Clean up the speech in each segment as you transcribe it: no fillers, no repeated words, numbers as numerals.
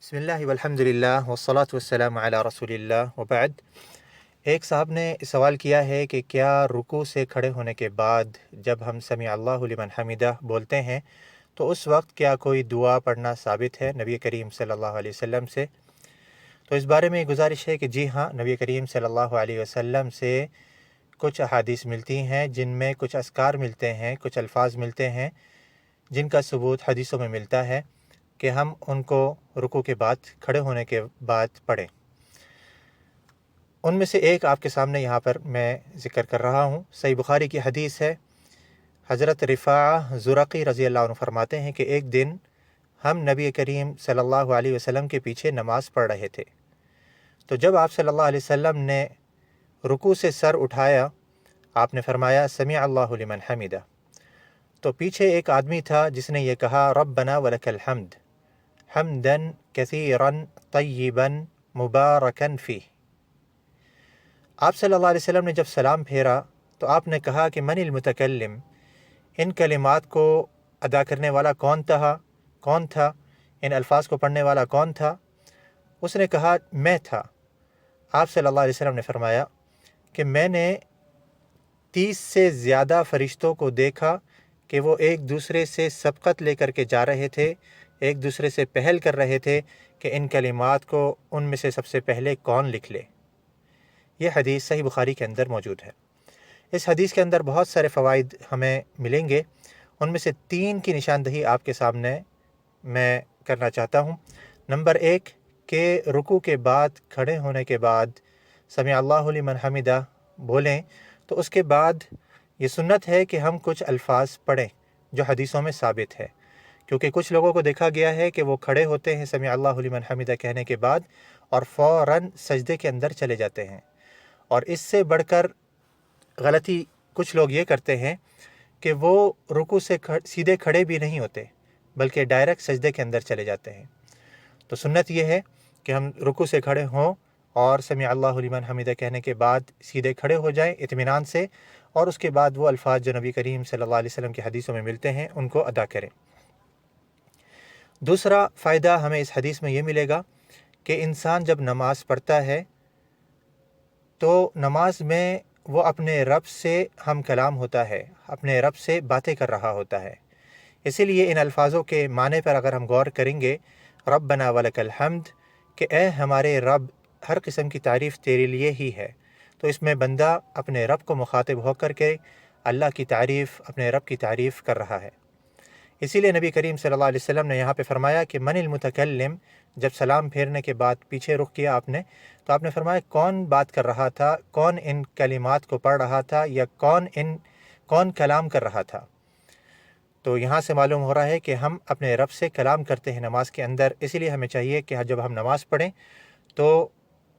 बिस्मिल्लाह वल्हम्दुलिल्लाह वस्सलातु वस्सलामु अला रसूलिल्लाह व बाद। एक साहब ने सवाल किया है कि क्या रुकू से खड़े होने के बाद जब हम समी अल्लाहु लिमन हमिदा बोलते हैं तो उस वक्त क्या कोई दुआ पढ़ना साबित है नबी करीम सल्लल्लाहु अलैहि वसल्लम से। तो इस बारे में गुजारिश है कि जी हाँ, नबी करीम सल्लल्लाहु अलैहि वसल्लम से कुछ अहादीस मिलती हैं जिनमें कुछ अस्कार मिलते हैं, कुछ अल्फाज मिलते हैं जिनका सबूत हदीसों में मिलता है कि हम उनको रुकू के बाद, खड़े होने के बाद पढ़ें। उनमें से एक आपके सामने यहाँ पर मैं ज़िक्र कर रहा हूँ। सही बुखारी की हदीस है। हज़रत रिफ़ा ज़ुरक़ी रज़ी अल्लाह अन्हु फरमाते हैं कि एक दिन हम नबी करीम सल्लल्लाहु अलैहि वसल्लम के पीछे नमाज़ पढ़ रहे थे। तो जब आप सल्लल्लाहु अलैहि वसल्लम ने रुकू से सर उठाया, आपने फरमाया समी अल्लाहु लिमन हमिदा। तो पीछे एक आदमी था जिसने ये कहा रब्बना वलकल हम्द हम्दन कसीरन तय्यिबन मुबारकन फ़ीह। आप सल्लल्लाहु अलैहि वसल्लम ने जब सलाम फेरा तो आपने कहा कि मनिल मुतकल्लिम, इन कलिमात को अदा करने वाला कौन था, इन अल्फाज को पढ़ने वाला कौन था। उसने कहा मैं था। आप सल्लल्लाहु अलैहि वसल्लम ने फरमाया कि मैंने 30 से ज़्यादा फ़रिश्तों को देखा कि वो एक दूसरे से सबकत लेकर के जा रहे थे, एक दूसरे से पहल कर रहे थे कि इन कलिमात को उनमें से सबसे पहले कौन लिख ले। यह हदीस सही बुखारी के अंदर मौजूद है। इस हदीस के अंदर बहुत सारे फ़वाइद हमें मिलेंगे। उनमें से 3 की निशानदही आपके सामने मैं करना चाहता हूँ। नंबर 1 के रुकू के बाद, खड़े होने के बाद समी अल्लाहु लिमन हमिदा बोलें तो उसके बाद ये सुन्नत है कि हम कुछ अल्फाज पढ़ें जो हदीसों में साबित है। क्योंकि कुछ लोगों को देखा गया है कि वो खड़े होते हैं समी अल्लाहु लिमन हमिदा कहने के बाद और फ़ौरन सजदे के अंदर चले जाते हैं। और इससे बढ़कर गलती कुछ लोग ये करते हैं कि वो रुकू से सीधे खड़े भी नहीं होते बल्कि डायरेक्ट सजदे के अंदर चले जाते हैं। तो सुन्नत ये है कि हम रुकू से खड़े हों और समी अल्लाहु लिमन हमिदा कहने के बाद सीधे खड़े हो जाएं इत्मीनान से, और उसके बाद वो अल्फाज जो नबी करीम सल्लल्लाहु अलैहि वसल्लम की हदीसों में मिलते हैं उनको अदा करें। दूसरा फ़ायदा हमें इस हदीस में ये मिलेगा कि इंसान जब नमाज़ पढ़ता है तो नमाज में वो अपने रब से हम कलाम होता है, अपने रब से बातें कर रहा होता है। इसीलिए इन अल्फाज़ों के माने पर अगर हम गौर करेंगे, रब्बना वलकल हम्द, कि ए हमारे रब, हर किस्म की तारीफ़ तेरे लिए ही है। तो इसमें बंदा अपने रब को मुखातिब होकर के अल्लाह की तारीफ़, अपने रब की तारीफ़ कर रहा है। इसीलिए नबी करीम सल्लल्लाहु अलैहि वसल्लम ने यहाँ पे फरमाया कि मनिल मुतकल्लिम, जब सलाम फेरने के बाद पीछे रुख किया आपने, तो आपने फरमाया कौन बात कर रहा था, कौन इन कलिमात को पढ़ रहा था, या कौन कलाम कर रहा था। तो यहाँ से मालूम हो रहा है कि हम अपने रब से कलाम करते हैं नमाज के अंदर। इसीलिए हमें चाहिए कि जब हम नमाज़ पढ़ें तो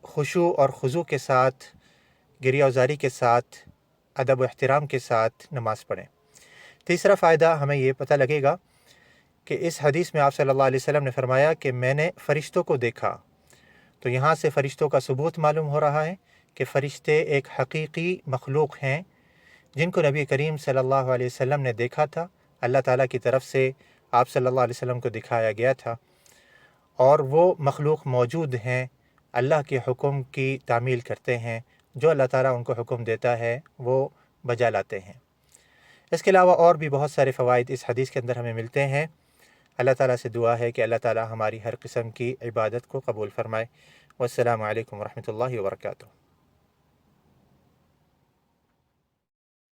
खुशू और खुजू के साथ, गिरियाज़ारी के साथ, अदब व एहतराम के साथ नमाज़ पढ़ें। तीसरा फ़ायदा हमें ये पता लगेगा कि इस हदीस में आप सल्लल्लाहु अलैहि वसल्लम ने फरमाया कि मैंने फ़रिश्तों को देखा। तो यहाँ से फ़रिश्तों का सबूत मालूम हो रहा है कि फ़रिश्ते एक हकीकी मखलूक हैं जिनको नबी करीम सल्लल्लाहु अलैहि वसल्लम ने देखा था। अल्लाह ताला की तरफ से आप सल्लल्लाहु अलैहि वसल्लम को दिखाया गया था, और वो मखलूक मौजूद हैं, अल्लाह के हुक्म की तामील करते हैं। जो अल्लाह ताला उनको हुक्म देता है वो बजा लाते हैं। इसके अलावा और भी बहुत सारे फ़वाइद इस हदीस के अंदर हमें मिलते हैं। अल्लाह ताला से दुआ है कि अल्लाह ताला हमारी हर किस्म की इबादत को कबूल फ़रमाए। वस्सलामु अलैकुम वरहमतुल्लाहि वबरकातुहू।